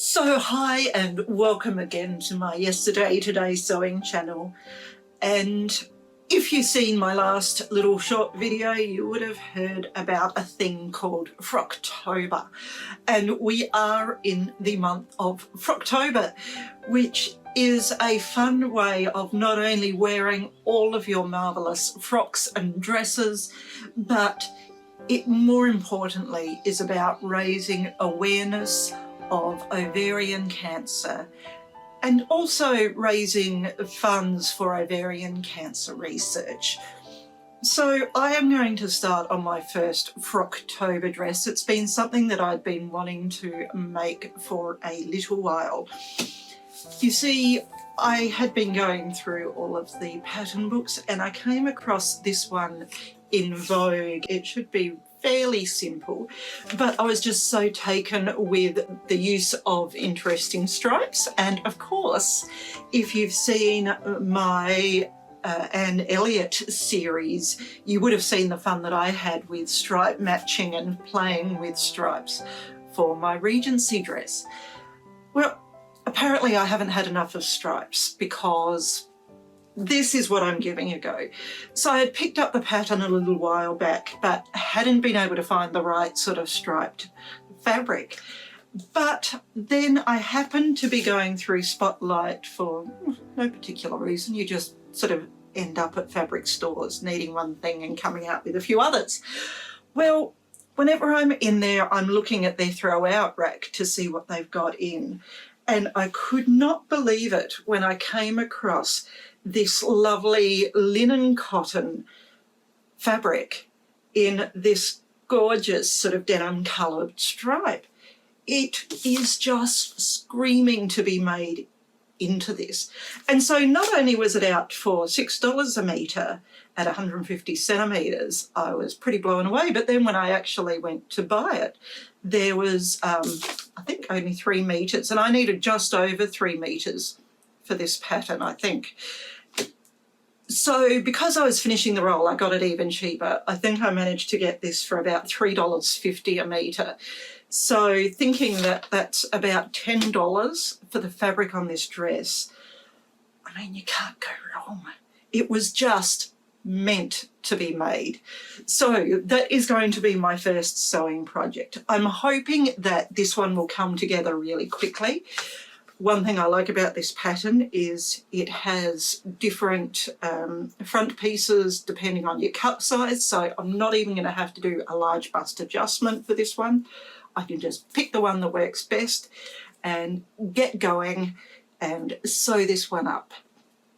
So hi and welcome again to my Yesterday Today Sewing channel. And if you've seen my last little short video, you would have heard about a thing called Frocktober. And we are in the month of Frocktober, which is a fun way of not only wearing all of your marvellous frocks and dresses, but it more importantly is about raising awareness of ovarian cancer and also raising funds for ovarian cancer research. So I am going to start on my first Frocktober dress. It's been something that I've been wanting to make for a little while. You see, I had been going through all of the pattern books and I came across this one in Vogue. It should be fairly simple, but I was just so taken with the use of interesting stripes. And of course, if you've seen my Anne Elliott series, you would have seen the fun that I had with stripe matching and playing with stripes for my Regency dress. Well, apparently I haven't had enough of stripes because this is what I'm giving a go. So I had picked up the pattern a little while back, but hadn't been able to find the right sort of striped fabric. But then I happened to be going through Spotlight for no particular reason. You just sort of end up at fabric stores needing one thing and coming out with a few others. Well, whenever I'm in there, I'm looking at their throw out rack to see what they've got in. And I could not believe it when I came across this lovely linen cotton fabric in this gorgeous sort of denim coloured stripe. It is just screaming to be made into this. And so not only was it out for $6 a metre at 150 centimetres, I was pretty blown away. But then when I actually went to buy it, there was, I think, only 3 metres, and I needed just over 3 metres for this pattern, I think. So because I was finishing the roll, I got it even cheaper. I think I managed to get this for about $3.50 a metre. So thinking that that's about $10 for the fabric on this dress, I mean, you can't go wrong. It was just meant to be made. So that is going to be my first sewing project. I'm hoping that this one will come together really quickly. One thing I like about this pattern is it has different front pieces depending on your cut size, so I'm not even going to have to do a large bust adjustment for this one. I can just pick the one that works best and get going and sew this one up.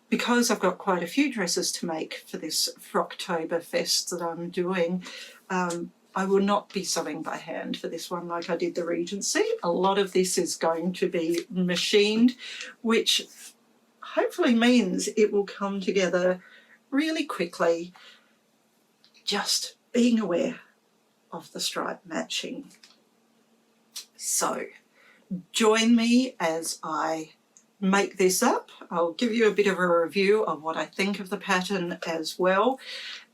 Because I've got quite a few dresses to make for this Frocktober fest that I'm doing, I will not be sewing by hand for this one like I did the Regency. A lot of this is going to be machined, which hopefully means it will come together really quickly, just being aware of the stripe matching. So join me as I make this up. I'll give you a bit of a review of what I think of the pattern as well.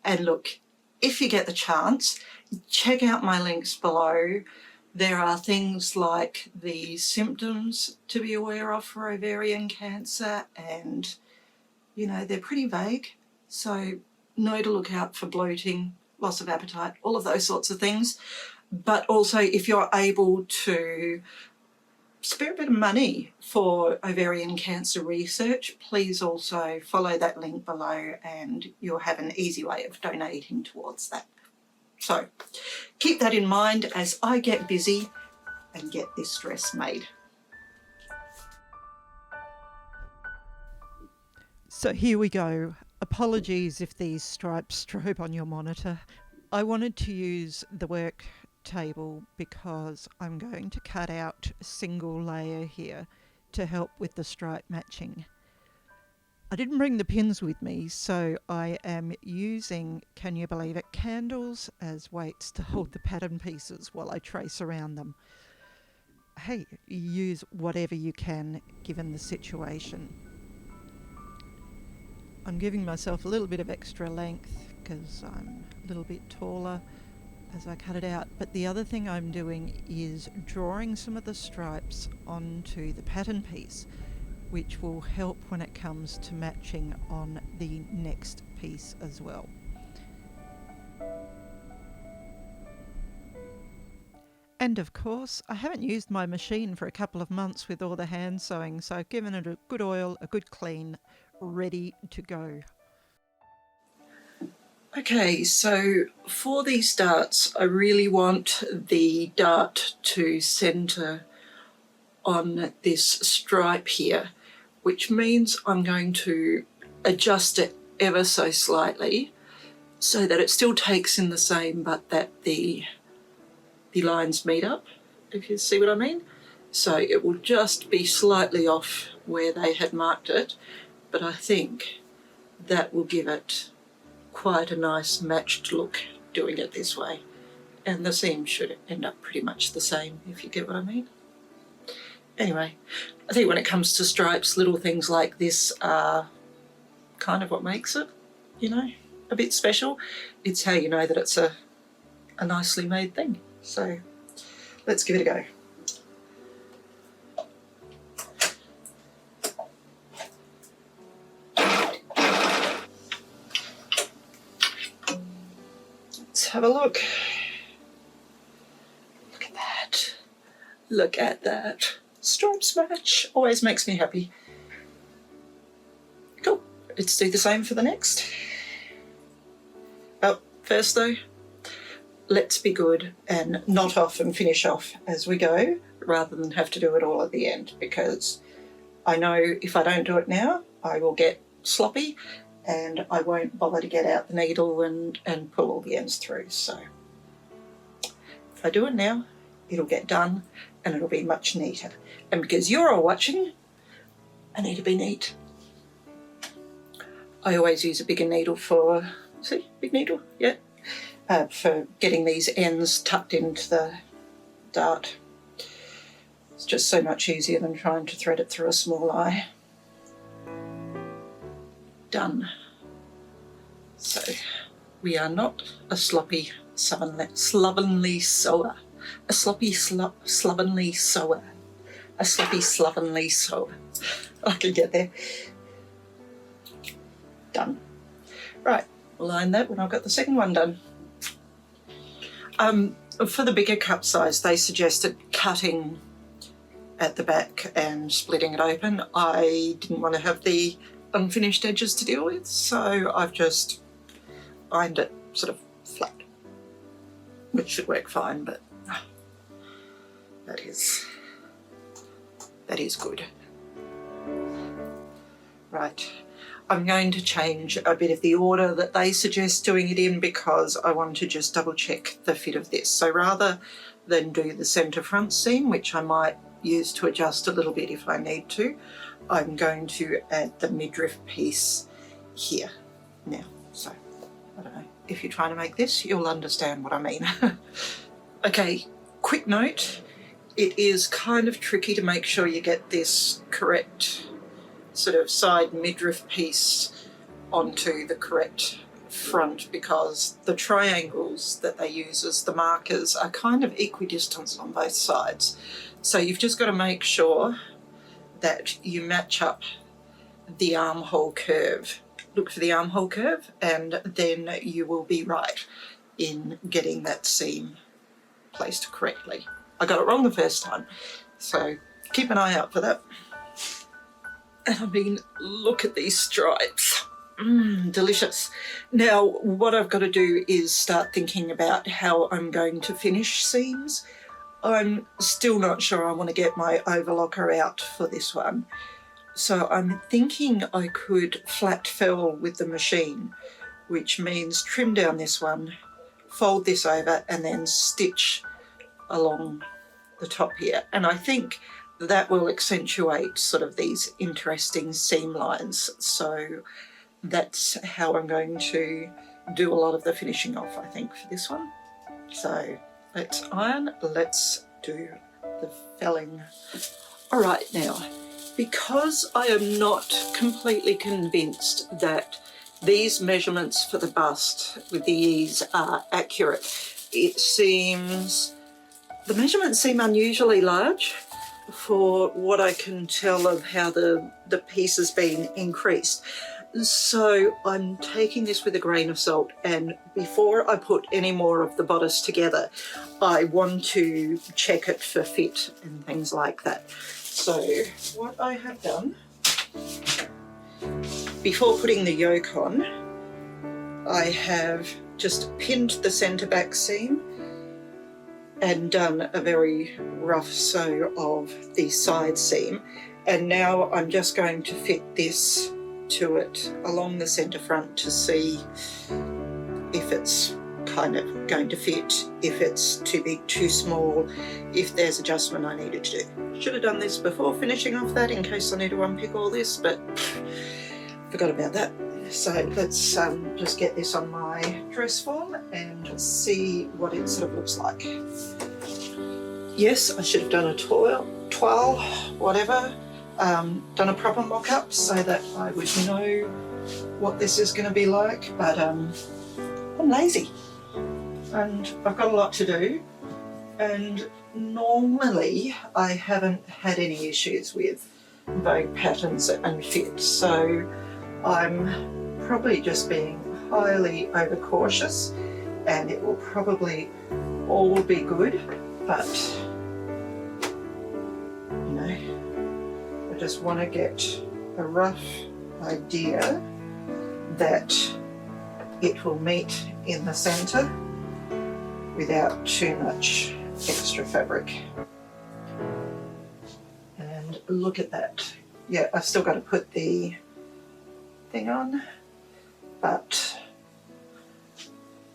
And look, if you get the chance, check out my links below. There are things like the symptoms to be aware of for ovarian cancer, and you know, they're pretty vague. So know to look out for bloating, loss of appetite, all of those sorts of things. But also, if you're able to spare a bit of money for ovarian cancer research, please also follow that link below and you'll have an easy way of donating towards that. So keep that in mind as I get busy and get this dress made. So here we go. Apologies if these stripes strobe on your monitor. I wanted to use the work table because I'm going to cut out a single layer here to help with the stripe matching. I didn't bring the pins with me, so I am using, can you believe it, candles as weights to hold the pattern pieces while I trace around them. Hey, use whatever you can given the situation. I'm giving myself a little bit of extra length because I'm a little bit taller. as I cut it out. But the other thing I'm doing is drawing some of the stripes onto the pattern piece, which will help when it comes to matching on the next piece as well. And of course, I haven't used my machine for a couple of months with all the hand sewing, so I've given it a good oil, a good clean, ready to go. Okay, so for these darts, I really want the dart to centre on this stripe here, which means I'm going to adjust it ever so slightly so that it still takes in the same, but that the lines meet up, if you see what I mean. So it will just be slightly off where they had marked it, but I think that will give it quite a nice matched look doing it this way. And the seam should end up pretty much the same, if you get what I mean. Anyway, I think when it comes to stripes, little things like this are kind of what makes it, you know, a bit special. It's how you know that it's a nicely made thing. So let's give it a go. Let's have a look. Look at that. Look at that. Stripes match. Always makes me happy. Cool. Let's do the same for the next. Oh, first though, let's be good and knot off and finish off as we go rather than have to do it all at the end, because I know if I don't do it now, I will get sloppy and I won't bother to get out the needle and pull all the ends through. So if I do it now, it'll get done and it'll be much neater. And because you're all watching, I need to be neat. I always use a bigger needle for, see, big needle, yeah, for getting these ends tucked into the dart. It's just so much easier than trying to thread it through a small eye. Done. So we are not a sloppy, slovenly sewer. A sloppy, slovenly sewer. A sloppy, slovenly sewer. I can get there. Done. Right, we'll line that when I've got the second one done. For the bigger cup size, they suggested cutting at the back and splitting it open. I didn't want to have the unfinished edges to deal with, so I've just ironed it sort of flat, which should work fine, but that is good. Right, I'm going to change a bit of the order that they suggest doing it in because I want to just double check the fit of this. So rather than do the centre front seam, which I might use to adjust a little bit if I need to, I'm going to add the midriff piece here now. So I don't know, if you're trying to make this, you'll understand what I mean. Okay, quick note, it is kind of tricky to make sure you get this correct sort of side midriff piece onto the correct front because the triangles that they use as the markers are kind of equidistant on both sides. So you've just got to make sure that you match up the armhole curve. Look for the armhole curve and then you will be right in getting that seam placed correctly. I got it wrong the first time, so keep an eye out for that. And I mean, look at these stripes. Delicious. Now, what I've got to do is start thinking about how I'm going to finish seams. I'm still not sure I want to get my overlocker out for this one. So I'm thinking I could flat fell with the machine, which means trim down this one, fold this over, and then stitch along the top here. And I think that will accentuate sort of these interesting seam lines. So that's how I'm going to do a lot of the finishing off, I think, for this one. So let's iron, let's do the felling. All right, now, because I am not completely convinced that these measurements for the bust with the ease are accurate, it seems, the measurements seem unusually large for what I can tell of how the piece has been increased. So I'm taking this with a grain of salt, and before I put any more of the bodice together, I want to check it for fit and things like that. So what I have done, before putting the yoke on, I have just pinned the centre back seam and done a very rough sew of the side seam, and now I'm just going to fit this to it along the centre front to see if it's kind of going to fit, if it's too big, too small, if there's adjustment I needed to do. Should have done this before finishing off that in case I need to unpick all this, but forgot about that. So let's just get this on my dress form and see what it sort of looks like. Yes, I should have done a toile, whatever, done a proper mock-up so that I would know what this is going to be like, but I'm lazy and I've got a lot to do, and normally I haven't had any issues with Vogue patterns and fit, so I'm probably just being highly overcautious, and it will probably all be good, but you know, I just want to get a rough idea that it will meet in the centre without too much extra fabric. And look at that. Yeah, I've still got to put the thing on, but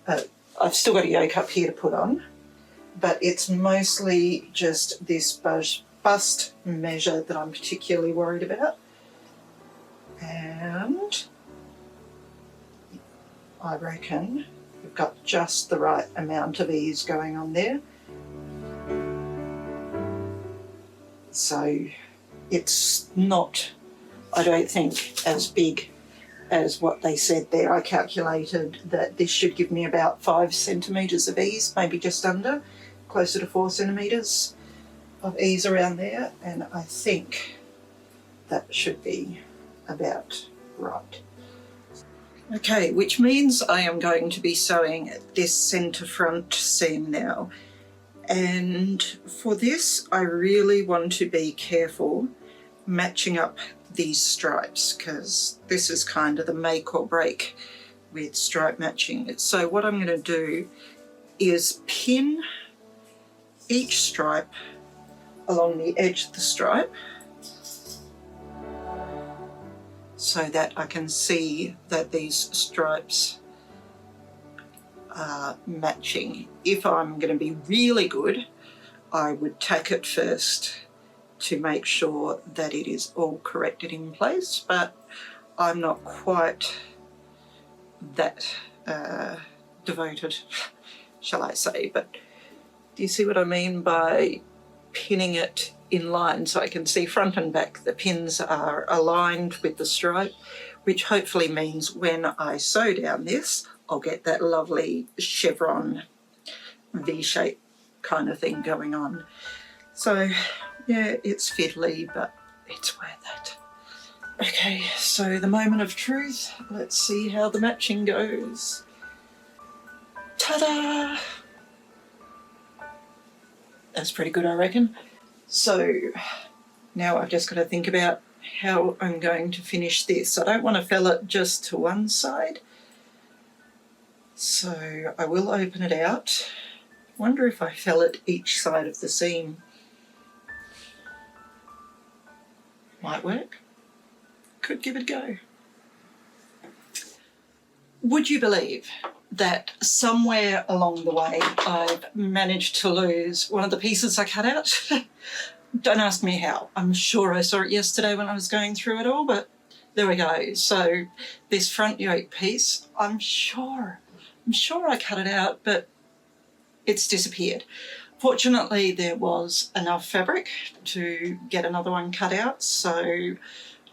I've still got a yoke up here to put on, but it's mostly just this bust measure that I'm particularly worried about, and I reckon we've got just the right amount of ease going on there. So it's not, I don't think, as big as what they said there. I calculated that this should give me about 5 centimetres of ease, maybe just under, closer to 4 centimetres of ease around there, and I think that should be about right. Okay, which means I am going to be sewing this centre front seam now, and for this I really want to be careful matching up these stripes, because this is kind of the make or break with stripe matching. So what I'm going to do is pin each stripe along the edge of the stripe so that I can see that these stripes are matching. If I'm going to be really good, I would tack it first to make sure that it is all corrected in place, but I'm not quite that devoted, shall I say. But do you see what I mean by pinning it in line so I can see front and back the pins are aligned with the stripe, which hopefully means when I sew down this, I'll get that lovely chevron V-shape kind of thing going on. So yeah, it's fiddly, but it's worth it. Okay, so the moment of truth. Let's see how the matching goes. Ta-da! That's pretty good, I reckon. So now I've just got to think about how I'm going to finish this. I don't want to fell it just to one side, so I will open it out. Wonder if I fell it each side of the seam. Might work. Could give it a go. Would you believe that somewhere along the way I've managed to lose one of the pieces I cut out? Don't ask me how. I'm sure I saw it yesterday when I was going through it all, but there we go. So this front yoke piece, I'm sure I cut it out, but it's disappeared. Fortunately, there was enough fabric to get another one cut out, so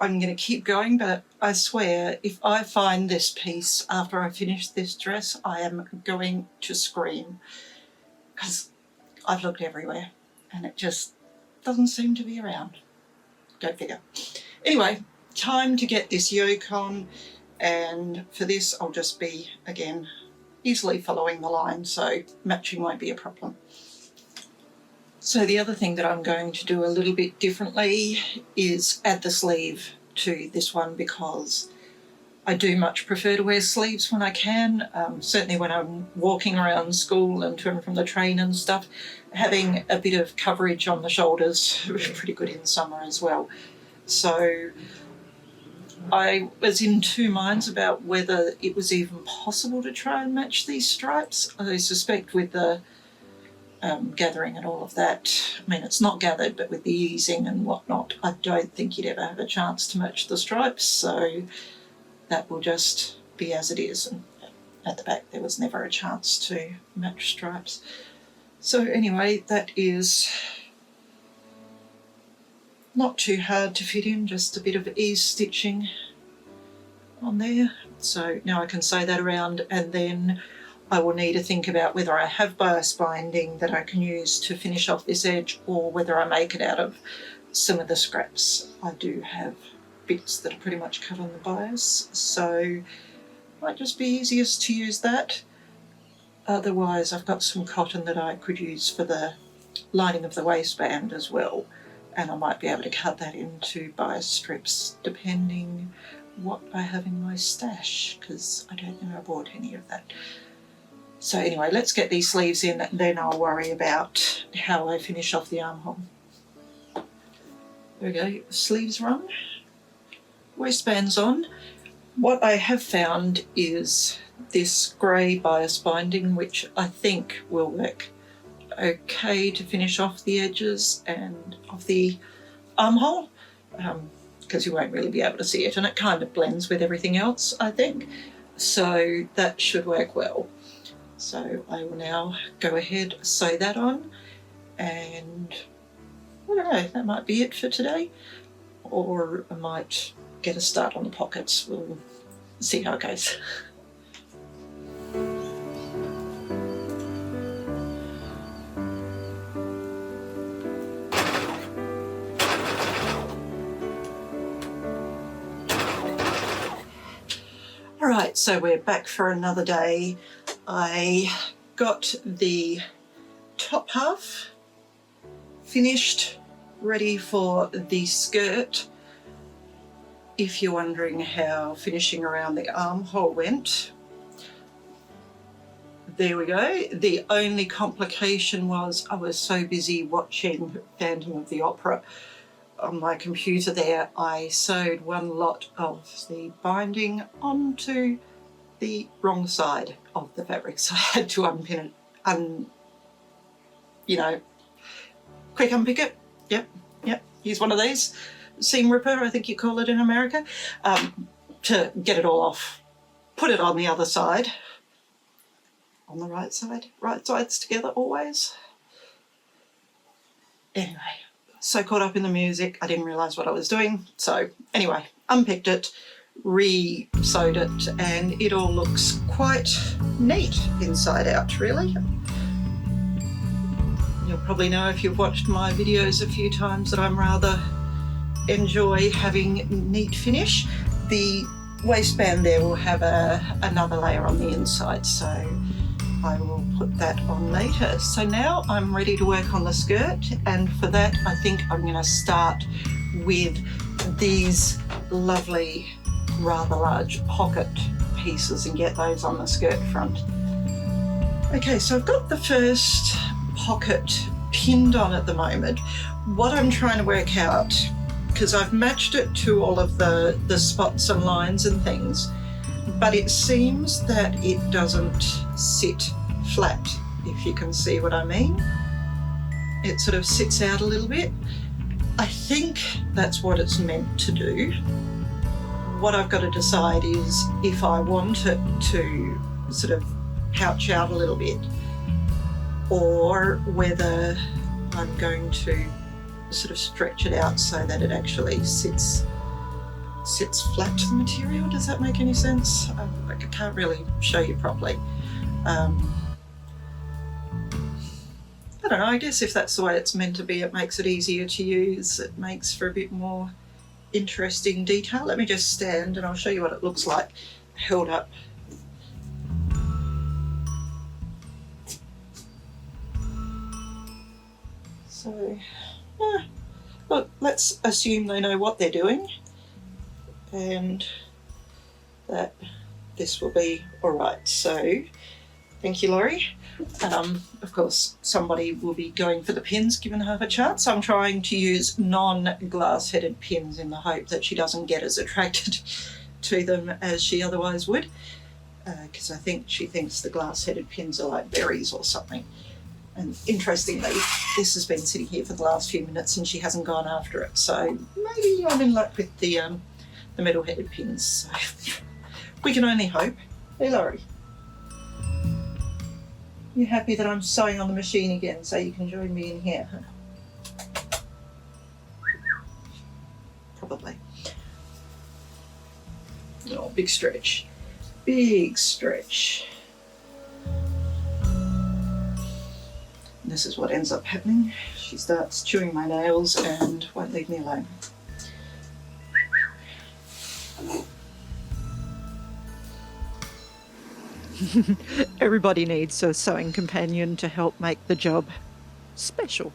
I'm going to keep going, but I swear if I find this piece after I finish this dress, I am going to scream, because I've looked everywhere and it just doesn't seem to be around. Go figure. Anyway, time to get this yoke on, and for this I'll just be, again, easily following the line, so matching won't be a problem. So the other thing that I'm going to do a little bit differently is add the sleeve to this one, because I do much prefer to wear sleeves when I can. Certainly when I'm walking around school and to and from the train and stuff, having a bit of coverage on the shoulders is pretty good in summer as well. So I was in two minds about whether it was even possible to try and match these stripes. I suspect with the gathering and all of that, I mean, it's not gathered, but with the easing and whatnot, I don't think you'd ever have a chance to match the stripes, so that will just be as it is. And at the back there was never a chance to match stripes. So anyway, that is not too hard to fit in, just a bit of ease stitching on there. So now I can sew that around, and then I will need to think about whether I have bias binding that I can use to finish off this edge, or whether I make it out of some of the scraps. I do have bits that are pretty much cut on the bias, so it might just be easiest to use that. Otherwise I've got some cotton that I could use for the lining of the waistband as well, and I might be able to cut that into bias strips depending what I have in my stash, because I don't know I bought any of that. So anyway, let's get these sleeves in, and then I'll worry about how I finish off the armhole. There we go, sleeves are on, waistband's on. What I have found is this grey bias binding, which I think will work okay to finish off the edges and of the armhole, because you won't really be able to see it, and it kind of blends with everything else, I think. So that should work well. So I will now go ahead, sew that on, and I don't know, that might be it for today, or I might get a start on the pockets. We'll see how it goes. Alright, so we're back for another day. I got the top half finished, ready for the skirt. If you're wondering how finishing around the armhole went, there we go. The only complication was I was so busy watching Phantom of the Opera on my computer there, I sewed one lot of the binding onto the wrong side of the fabric, so I had to unpin it, quick unpick it. Yep, use one of these, seam ripper, I think you call it in America, to get it all off. Put it on the other side, on the right sides together always. Anyway, so caught up in the music, I didn't realise what I was doing. So anyway, unpicked it, re-sewed it, and it all looks quite neat inside out, really. You'll probably know if you've watched my videos a few times that I'm rather enjoy having neat finish. The waistband there will have another layer on the inside, so I will put that on later. So now I'm ready to work on the skirt, and for that I think I'm going to start with these lovely rather large pocket pieces and get those on the skirt front. Okay, so I've got the first pocket pinned on at the moment. What I'm trying to work out, because I've matched it to all of the spots and lines and things, but it seems that it doesn't sit flat, if you can see what I mean. It sort of sits out a little bit. I think that's what it's meant to do. What I've got to decide is if I want it to sort of pouch out a little bit, or whether I'm going to sort of stretch it out so that it actually sits sits flat to the material. Does that make any sense? I can't really show you properly. I don't know, I guess if that's the way it's meant to be, it makes it easier to use. It makes for a bit more interesting detail. Let me just stand and I'll show you what it looks like held up. So, look, let's assume they know what they're doing and that this will be all right. So, thank you, Laurie. Of course, somebody will be going for the pins given her a chance. I'm trying to use non-glass headed pins in the hope that she doesn't get as attracted to them as she otherwise would, because I think she thinks the glass headed pins are like berries or something. And interestingly, this has been sitting here for the last few minutes and she hasn't gone after it. So maybe I'm in luck with the metal headed pins. So we can only hope. Hey, Laurie. You happy that I'm sewing on the machine again so you can join me in here? Probably. Oh, big stretch. Big stretch. And this is what ends up happening. She starts chewing my nails and won't leave me alone. Everybody needs a sewing companion to help make the job special.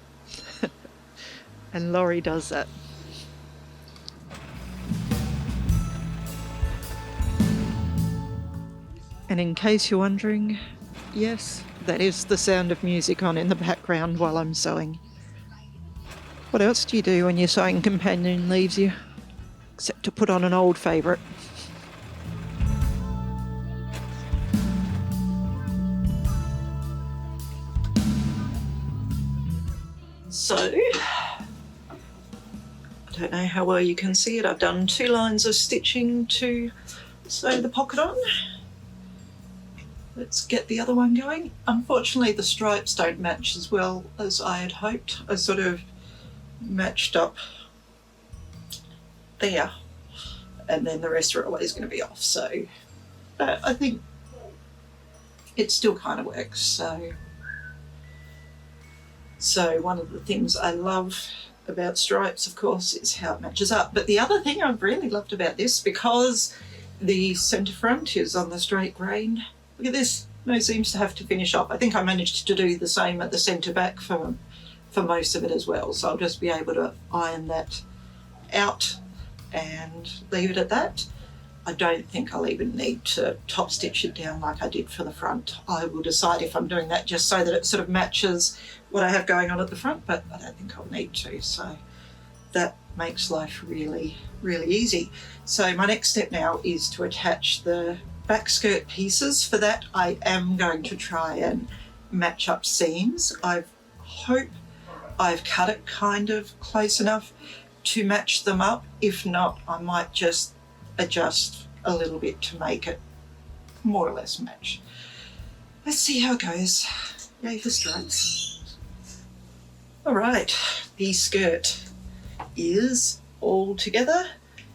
And Laurie does that. And in case you're wondering, yes, that is the sound of music on in the background while I'm sewing. What else do you do when your sewing companion leaves you? Except to put on an old favourite. So, I don't know how well you can see it. I've done 2 lines of stitching to sew the pocket on. Let's get the other one going. Unfortunately, the stripes don't match as well as I had hoped. I sort of matched up there, and then the rest are always going to be off. So, I think it still kind of works. So one of the things I love about stripes, of course, is how it matches up. But the other thing I've really loved about this, because the centre front is on the straight grain, look at this, no seams to have to finish up. I think I managed to do the same at the centre back for most of it as well. So I'll just be able to iron that out and leave it at that. I don't think I'll even need to top stitch it down like I did for the front. I will decide if I'm doing that just so that it sort of matches what I have going on at the front, but I don't think I'll need to. So that makes life really, really easy. So my next step now is to attach the back skirt pieces. For that, I am going to try and match up seams. I hope I've cut it kind of close enough to match them up. If not, I might just adjust a little bit to make it more or less match. Let's see how it goes. Yay for stripes. All right, the skirt is all together.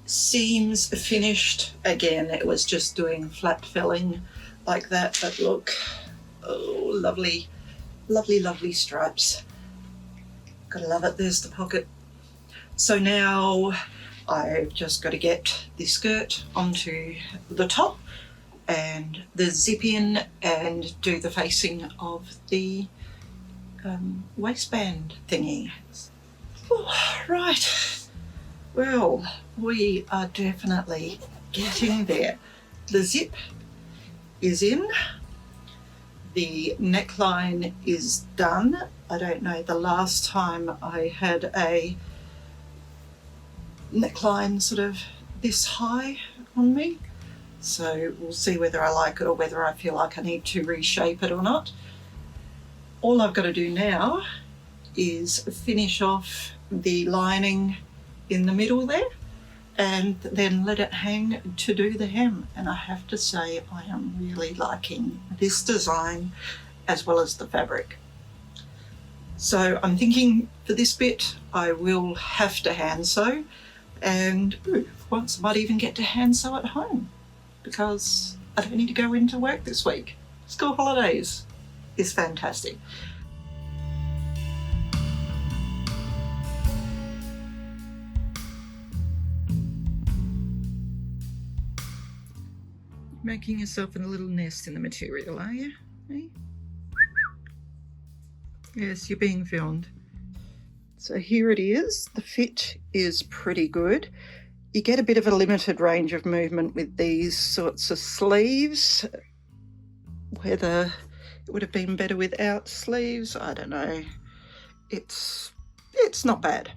Seams finished. Again, it was just doing flat felling like that, but look, oh, lovely, lovely, lovely stripes. Gotta love it. There's the pocket. So now I've just got to get the skirt onto the top and the zip in and do the facing of the waistband thingy. Oh, right, well, we are definitely getting there. The zip is in, the neckline is done. I don't know the last time I had a neckline sort of this high on me, so we'll see whether I like it or whether I feel like I need to reshape it or not. All I've got to do now is finish off the lining in the middle there and then let it hang to do the hem, and I have to say I am really liking this design as well as the fabric. So I'm thinking for this bit I will have to hand sew, And once I might even get to hand sew at home because I don't need to go into work this week. School holidays is fantastic. Making yourself a little nest in the material, are you? Hey? Yes, you're being filmed. So here it is. The fit is pretty good. You get a bit of a limited range of movement with these sorts of sleeves. Whether it would have been better without sleeves, I don't know. It's not bad.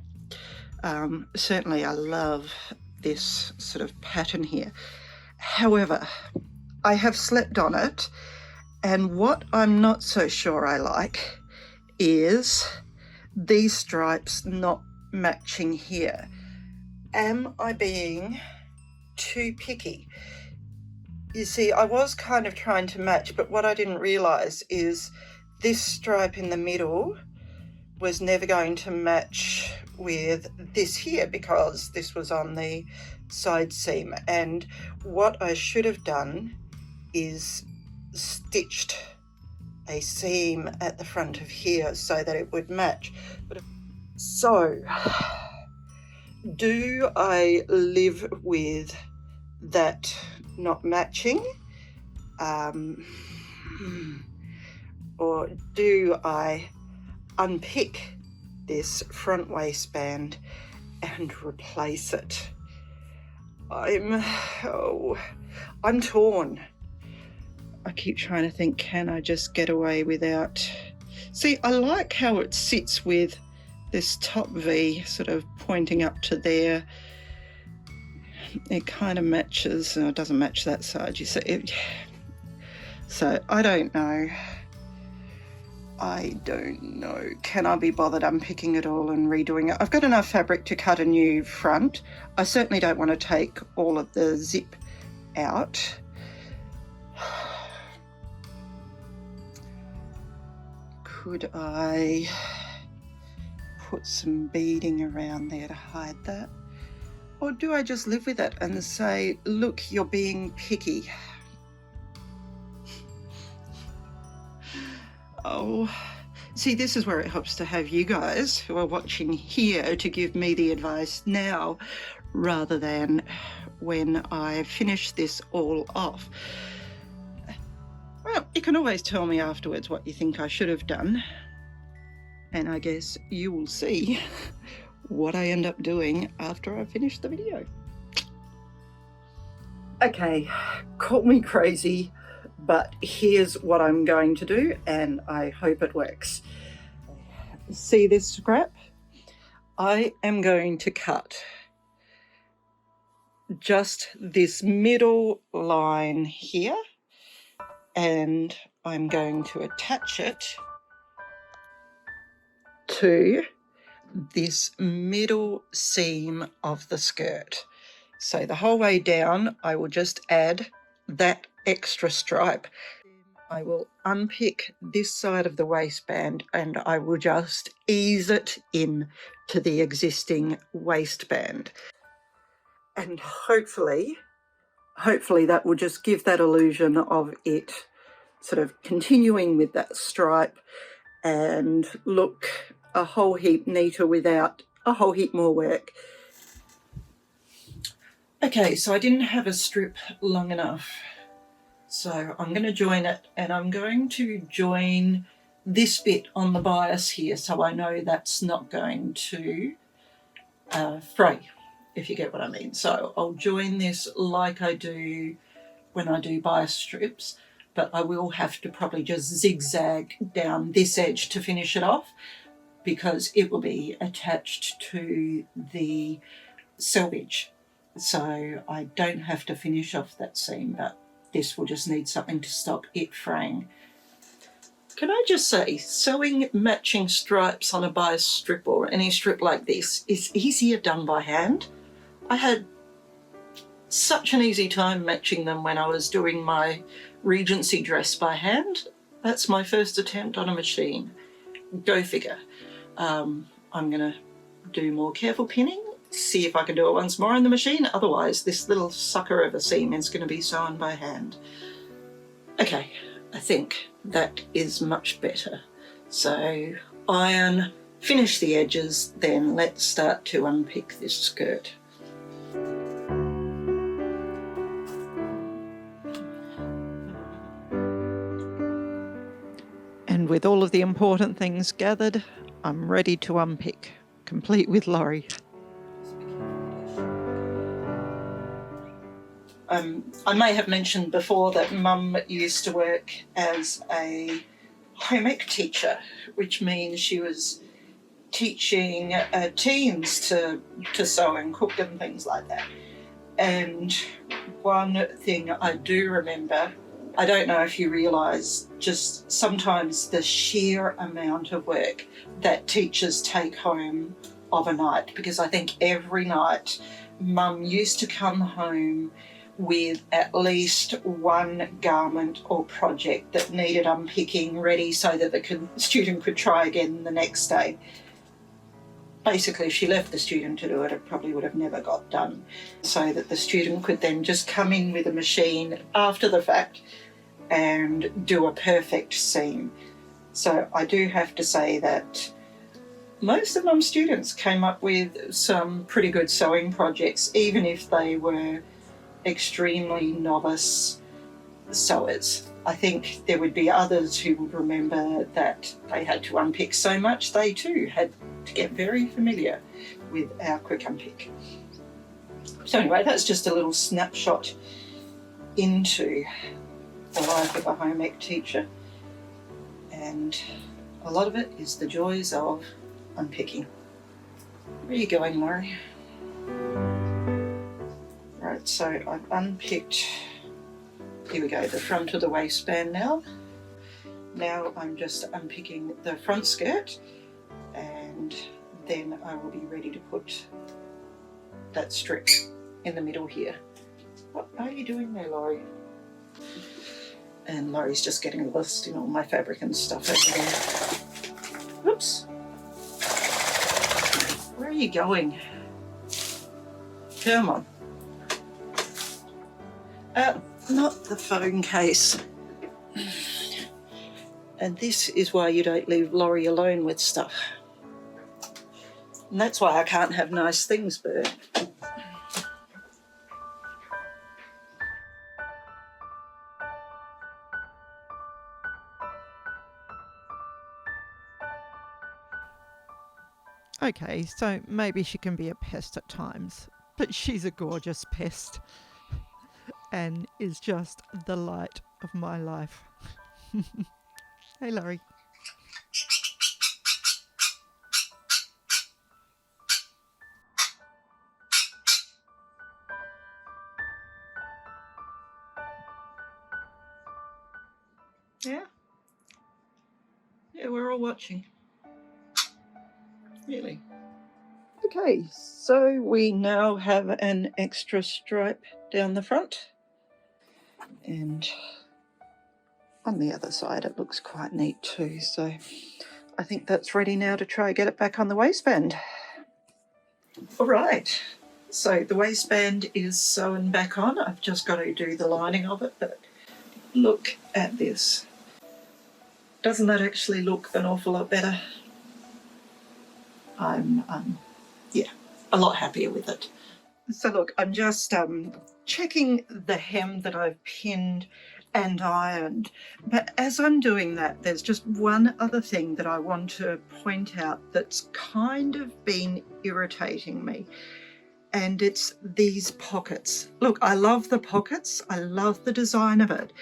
Certainly I love this sort of pattern here. However, I have slept on it, and what I'm not so sure I like is these stripes not matching here. Am I being too picky? You see, I was kind of trying to match, but what I didn't realise is this stripe in the middle was never going to match with this here because this was on the side seam, and what I should have done is stitched a seam at the front of here so that it would match. So do I live with that not matching, or do I unpick this front waistband and replace it? I'm torn. I keep trying to think, can I just get away without... See, I like how it sits with this top V sort of pointing up to there. It kind of matches, no, it doesn't match that side, you see it. So I don't know. Can I be bothered unpicking it all and redoing it? I've got enough fabric to cut a new front. I certainly don't want to take all of the zip out. Could I put some beading around there to hide that? Or do I just live with it and say, look, you're being picky? Oh, see, this is where it helps to have you guys who are watching here to give me the advice now rather than when I finish this all off. Well, you can always tell me afterwards what you think I should have done, and I guess you will see what I end up doing after I finish the video. Okay, call me crazy, but here's what I'm going to do, and I hope it works. See this scrap? I am going to cut just this middle line here, and I'm going to attach it to this middle seam of the skirt. So the whole way down, I will just add that extra stripe. I will unpick this side of the waistband and I will just ease it in to the existing waistband. And hopefully that will just give that illusion of it sort of continuing with that stripe and look a whole heap neater without a whole heap more work. Okay, so I didn't have a strip long enough. So I'm going to join it, and I'm going to join this bit on the bias here so I know that's not going to fray, if you get what I mean. So I'll join this like I do when I do bias strips, but I will have to probably just zigzag down this edge to finish it off because it will be attached to the selvage. So I don't have to finish off that seam, but this will just need something to stop it fraying. Can I just say, sewing matching stripes on a bias strip or any strip like this is easier done by hand. I had such an easy time matching them when I was doing my Regency dress by hand. That's my first attempt on a machine. Go figure. I'm going to do more careful pinning see if I can do it once more in the machine. Otherwise, this little sucker of a seam is going to be sewn by hand. Okay, I think that is much better. So iron, finish the edges, then let's start to unpick this skirt. And with all of the important things gathered, I'm ready to unpick, complete with Laurie. I may have mentioned before that Mum used to work as a home ec teacher, which means she was teaching teens to sew and cook and things like that. And one thing I do remember, I don't know if you realise, just sometimes the sheer amount of work that teachers take home of a night, because I think every night Mum used to come home with at least one garment or project that needed unpicking ready so that the student could try again the next day. Basically, if she left the student to do it, it probably would have never got done, so that the student could then just come in with a machine after the fact and do a perfect seam. So I do have to say that most of Mum's students came up with some pretty good sewing projects, even if they were extremely novice sewers. I think there would be others who would remember that they had to unpick so much they too had to get very familiar with our quick unpick. So anyway, that's just a little snapshot into the life of a home ec teacher, and a lot of it is the joys of unpicking. Where are you going, Laurie? Right, so I've unpicked, here we go, the front of the waistband now. Now I'm just unpicking the front skirt, and then I will be ready to put that strip in the middle here. What are you doing there, Laurie? And Laurie's just getting lost in all my fabric and stuff over there. Whoops. Where are you going? Come on. Not the phone case. And this is why you don't leave Laurie alone with stuff. And that's why I can't have nice things, Bird. Okay, so maybe she can be a pest at times, but she's a gorgeous pest and is just the light of my life. Hey, Laurie. Yeah? Yeah, we're all watching. Really? Okay, so we now have an extra stripe down the front, and on the other side it looks quite neat too, so I think that's ready now to try and get it back on the waistband. All right, so the waistband is sewn back on. I've just got to do the lining of it, but look at this. Doesn't that actually look an awful lot better? I'm a lot happier with it. So look, I'm just checking the hem that I've pinned and ironed, but as I'm doing that, there's just one other thing that I want to point out that's kind of been irritating me, and it's these pockets. Look, I love the pockets, I love the design of it,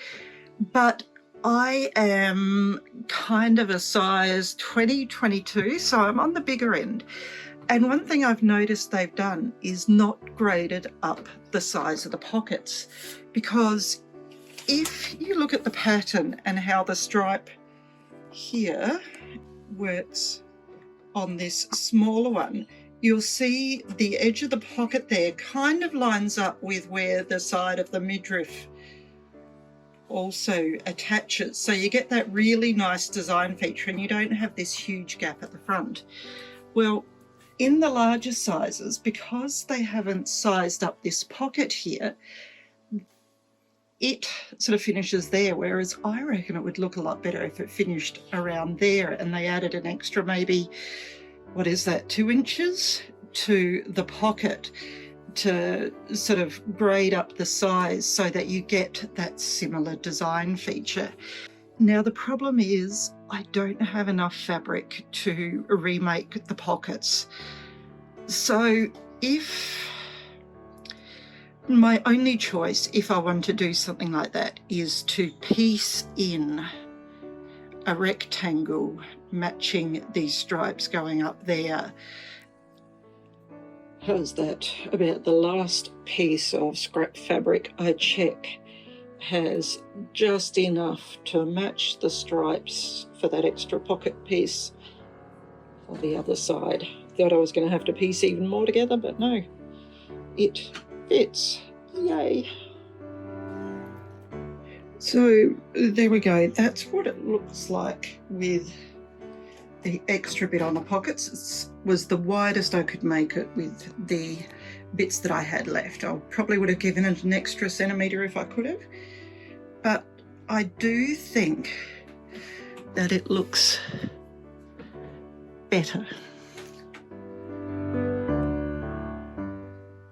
but I am kind of a size 20, 22, so I'm on the bigger end. And one thing I've noticed they've done is not graded up the size of the pockets, because if you look at the pattern and how the stripe here works on this smaller one, you'll see the edge of the pocket there kind of lines up with where the side of the midriff also attaches. So you get that really nice design feature and you don't have this huge gap at the front. Well, in the larger sizes, because they haven't sized up this pocket here, it sort of finishes there, whereas I reckon it would look a lot better if it finished around there and they added an extra maybe, what is that, 2 inches to the pocket to sort of grade up the size so that you get that similar design feature. Now the problem is I don't have enough fabric to remake the pockets. So my only choice, if I want to do something like that, is to piece in a rectangle matching these stripes going up there. How's that? About the last piece of scrap fabric I check has just enough to match the stripes for that extra pocket piece for the other side. Thought I was going to have to piece even more together, but no, it fits. Yay. So there we go. That's what it looks like with the extra bit on the pockets. It was the widest I could make it with the bits that I had left. I probably would have given it an extra centimetre if I could have, but I do think that it looks better.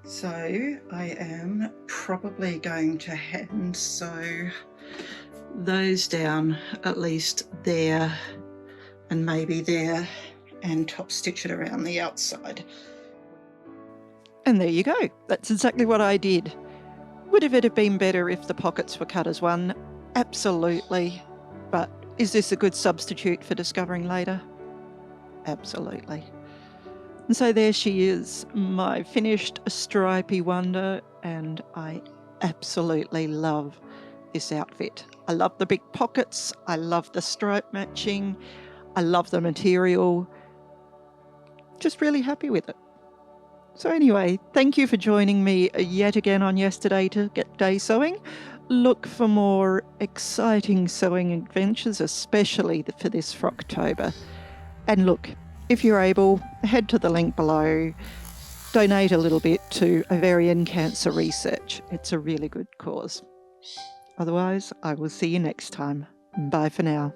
So I am probably going to hand sew those down at least there and maybe there, and top stitch it around the outside. And there you go. That's exactly what I did. Would have it been better if the pockets were cut as one? Absolutely. But is this a good substitute for discovering later? Absolutely. And so there she is, my finished stripy wonder, and I absolutely love this outfit. I love the big pockets, I love the stripe matching, I love the material, just really happy with it. So anyway, thank you for joining me yet again on Yesterday to Get Day Sewing. Look for more exciting sewing adventures, especially for this Frocktober. And look, if you're able, head to the link below, donate a little bit to Ovarian Cancer Research. It's a really good cause. Otherwise, I will see you next time. Bye for now.